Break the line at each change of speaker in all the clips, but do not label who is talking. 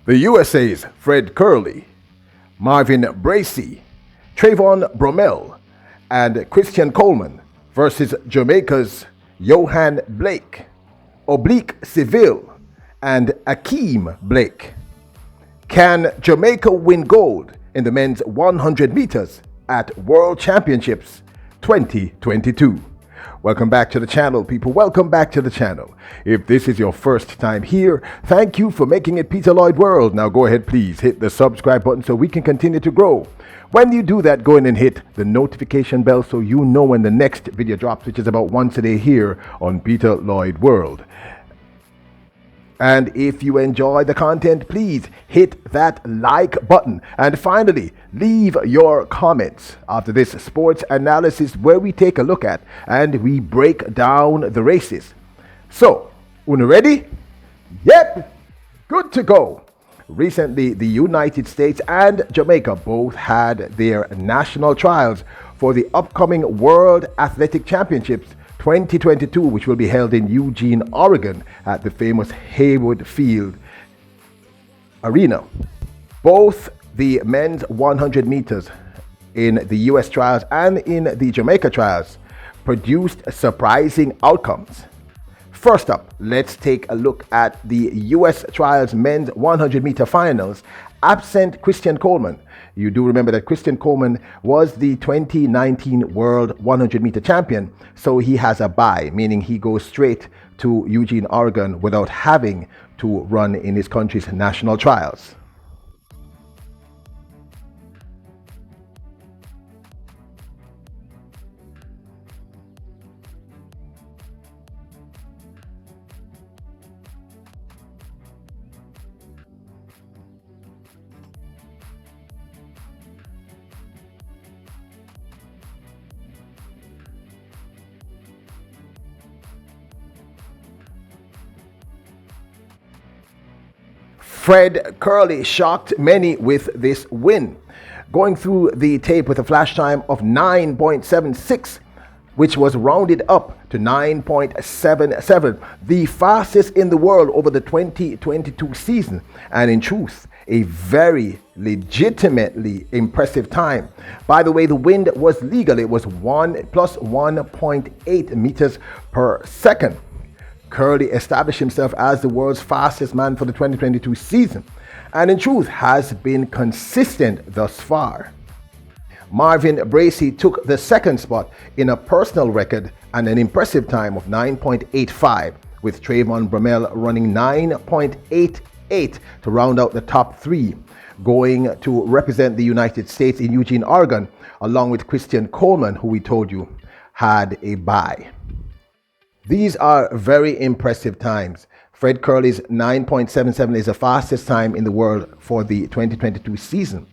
The USA's Fred Kerley, Marvin BRACEY, TRAYVON BROMELL, and Christian Coleman versus Jamaica's Yohan Blake, Oblique SEVILLE, and Akeem Blake. Can Jamaica win gold in the men's 100 meters at World Championships 2022? Welcome back to the channel, people. Welcome back to the channel. If this is your first time here, thank you for making it Peter Lloyd World. Now go ahead, please hit the subscribe button so we can continue to grow. When you do that, go in and hit the notification bell so you know when the next video drops, which is about once a day here on Peter Lloyd World. And if you enjoy the content, please hit that like button. And finally, leave your comments after this sports analysis where we take a look at and we break down the races. So, una ready? Yep, good to go. Recently, the United States and Jamaica both had their national trials for the upcoming World Athletic Championships 2022, which will be held in Eugene, Oregon at the famous Haywood Field Arena. Both the men's 100 meters in the US trials and in the Jamaica trials produced surprising outcomes. First up, let's take a look at the US trials men's 100 meter finals. Absent Christian Coleman. You do remember that Christian Coleman was the 2019 World 100 meter champion, so he has a bye, meaning he goes straight to Eugene, Oregon without having to run in his country's national trials. Fred Kerley shocked many with this win, going through the tape with a flash time of 9.76, which was rounded up to 9.77, the fastest in the world over the 2022 season, and in truth, a very legitimately impressive time. By the way, the wind was legal. It was 1 plus 1.8 meters per second. Kerley established himself as the world's fastest man for the 2022 season, and in truth has been consistent thus far. Marvin BRACEY took the second spot in a personal record and an impressive time of 9.85, with TRAYVON BROMELL running 9.88 to round out the top three, going to represent the United States in Eugene, Oregon, along with Christian Coleman, who we told you had a bye. These are very impressive times. Fred Kerley's 9.77 is the fastest time in the world for the 2022 season,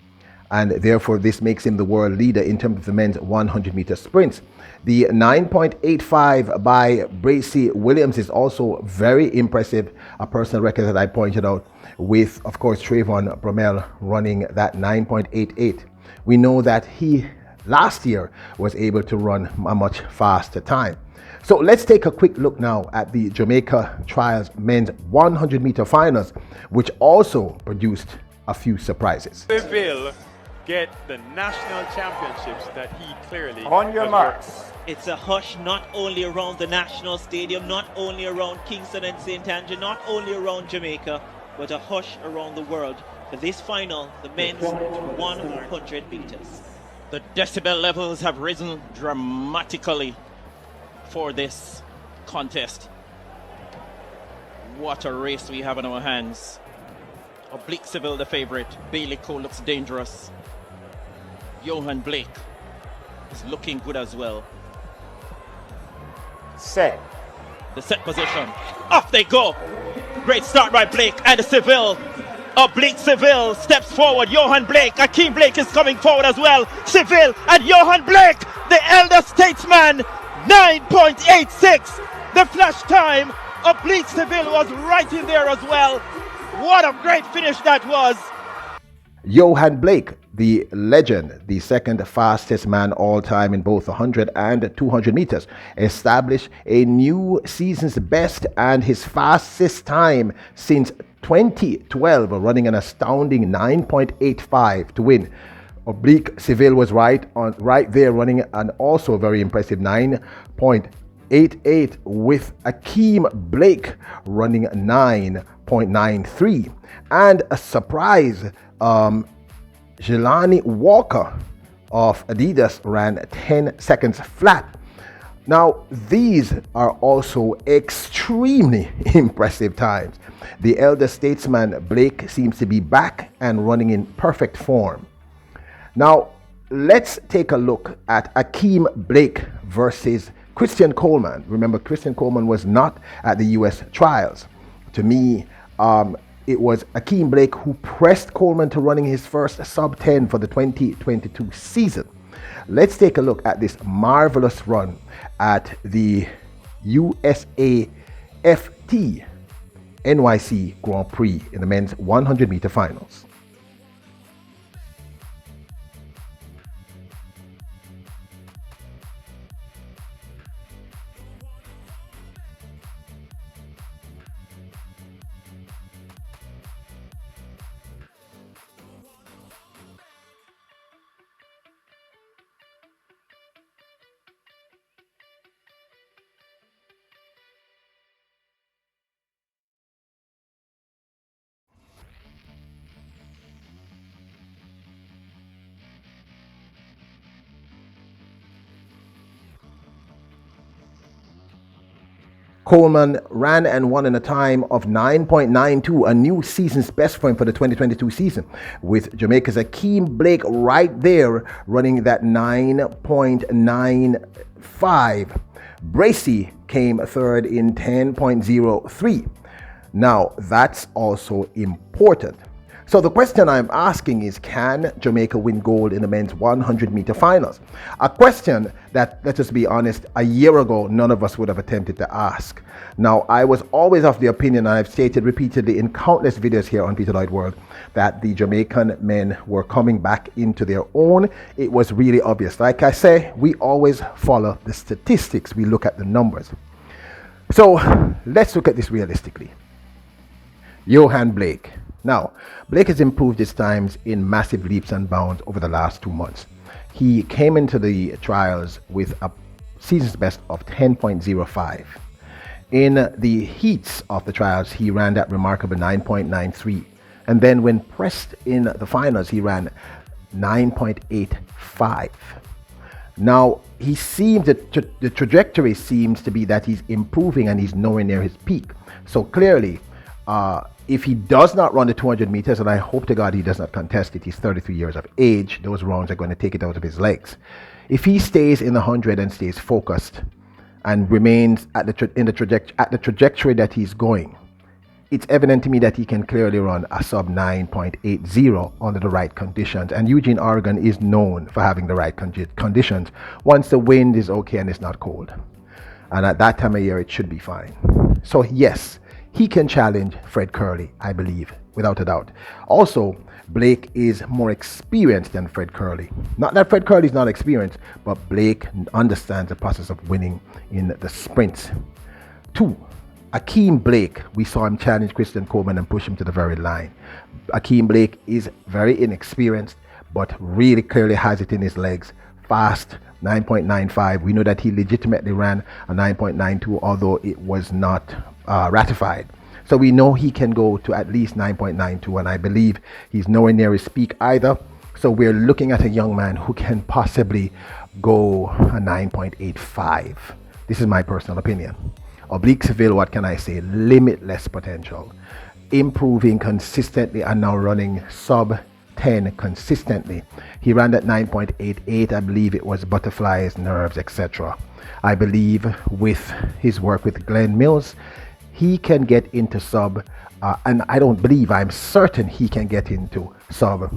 and therefore this makes him the world leader in terms of the men's 100 meter sprints. The 9.85 by BRACEY Williams is also very impressive, a personal record that I pointed out, with of course TRAYVON BROMELL running that 9.88. We know that he last year was able to run a much faster time. So let's take a quick look now at the Jamaica Trials men's 100 meter finals, which also produced a few surprises.
SEVILLE get the national championships that he clearly
on your marks.
It's a hush not only around the national stadium, not only around Kingston and St. Andrew, not only around Jamaica, but a hush around the world for this final, the men's 100 meters.
The decibel levels have risen dramatically for this contest. What a race we have in our hands. Oblique SEVILLE the favorite. Bailey Cole looks dangerous. Yohan Blake is looking good as well.
Set.
The set position. Off they go. Great start by Blake and SEVILLE. Oblique SEVILLE steps forward. Yohan Blake. Akeem Blake is coming forward as well. SEVILLE and Yohan Blake, the elder statesman. 9.86. The flash time. Oblique SEVILLE was right in there as well. What a great finish that was.
Yohan Blake, the legend, the second fastest man all time in both 100 and 200 meters, established a new season's best and his fastest time since 2012, running an astounding 9.85 to win. Oblique Seville was right there, running an also very impressive 9.88, with Akeem Blake running 9.93, and a surprise, Jelani Walker of Adidas ran 10 seconds flat. Now, these are also extremely impressive times. The elder statesman Blake seems to be back and running in perfect form. Now, let's take a look at Akeem Blake versus Christian Coleman. Remember, Christian Coleman was not at the US trials. To me, it was Akeem Blake who pressed Coleman to running his first sub 10 for the 2022 season. Let's take a look at this marvelous run at the USAFT NYC Grand Prix in the men's 100-meter finals. Coleman ran and won in a time of 9.92, a new season's best for him for the 2022 season, with Jamaica's Akeem Blake right there running that 9.95. BRACEY came third in 10.03. Now, that's also important. So the question I'm asking is, can Jamaica win gold in the men's 100-meter finals? A question that, let's just be honest, a year ago, none of us would have attempted to ask. Now, I was always of the opinion, and I've stated repeatedly in countless videos here on Peter Lloyd World, that the Jamaican men were coming back into their own. It was really obvious. Like I say, we always follow the statistics. We look at the numbers. So let's look at this realistically. Yohan Blake. Now, Blake has improved his times in massive leaps and bounds over the last 2 months. He came into the trials with a season's best of 10.05. In the heats of the trials, he ran that remarkable 9.93. And then when pressed in the finals, he ran 9.85. Now, he seems, the trajectory seems to be that he's improving and he's nowhere near his peak. So clearly, if he does not run the 200 meters, and I hope to God he does not contest it, he's 33 years of age, those rounds are going to take it out of his legs. If he stays in the 100 and stays focused and remains at the trajectory that he's going, it's evident to me that he can clearly run a sub 9.80 under the right conditions. And Eugene, Oregon is known for having the right conditions once the wind is okay and it's not cold. And at that time of year, it should be fine. So yes, he can challenge Fred Kerley, I believe, without a doubt. Also, Blake is more experienced than Fred Kerley. Not that Fred Kerley is not experienced, but Blake understands the process of winning in the sprints. 2, Akeem Blake. We saw him challenge Christian Coleman and push him to the very line. Akeem Blake is very inexperienced, but really clearly has it in his legs. Fast, 9.95. We know that he legitimately ran a 9.92, although it was not ratified. So we know he can go to at least 9.92, and I believe he's nowhere near his peak either. So we're looking at a young man who can possibly go a 9.85. This is my personal opinion. Oblique Seville, what can I say? Limitless potential. Improving consistently and now running sub 10 consistently. He ran at 9.88. I believe it was butterflies, nerves, etc. I believe with his work with Glenn Mills, he can get into sub, and I'm certain he can get into sub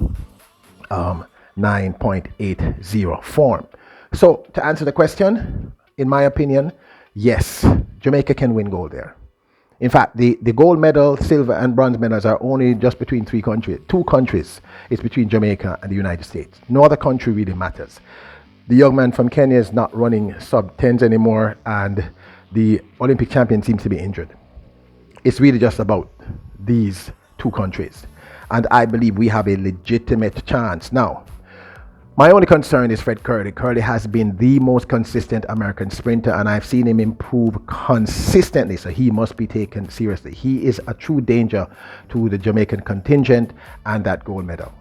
9.80 form. So to answer the question, in my opinion, yes, Jamaica can win gold there. In fact, the gold medal, silver and bronze medals are only just between 2 countries. It's between Jamaica and the United States. No other country really matters. The young man from Kenya is not running sub 10s anymore, and the Olympic champion seems to be injured. It's really just about these two countries. And I believe we have a legitimate chance. Now, my only concern is Fred Kerley. Kerley has been the most consistent American sprinter, and I've seen him improve consistently, so he must be taken seriously. He is a true danger to the Jamaican contingent and that gold medal.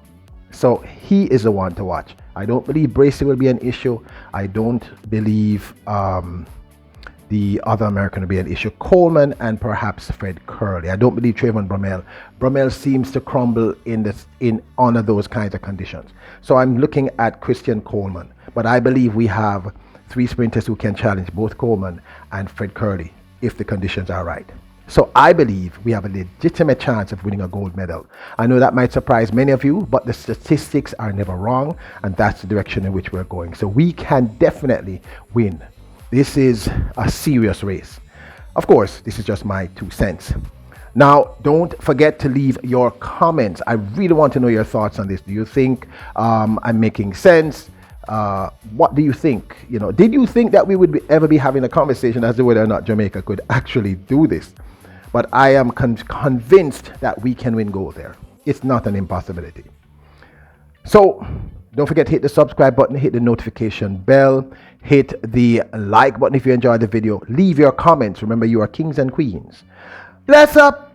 So he is the one to watch. I don't believe BRACEY will be an issue. I don't believe the other American will be an issue. Coleman and perhaps Fred Kerley. I don't believe TRAYVON BROMELL. BROMELL seems to crumble in under those kinds of conditions. So I'm looking at Christian Coleman. But I believe we have 3 sprinters who can challenge both Coleman and Fred Kerley if the conditions are right. So I believe we have a legitimate chance of winning a gold medal. I know that might surprise many of you, but the statistics are never wrong, and that's the direction in which we're going. So we can definitely win. This is a serious race. Of course, this is just my 2 cents. Now, don't forget to leave your comments. I really want to know your thoughts on this. Do you think I'm making sense? What do you think? You know, did you think that we would ever be having a conversation as to whether or not Jamaica could actually do this? But I am convinced that we can win gold there. It's not an impossibility. So don't forget to hit the subscribe button, hit the notification bell, hit the like button if you enjoyed the video. Leave your comments. Remember, you are kings and queens. Bless up.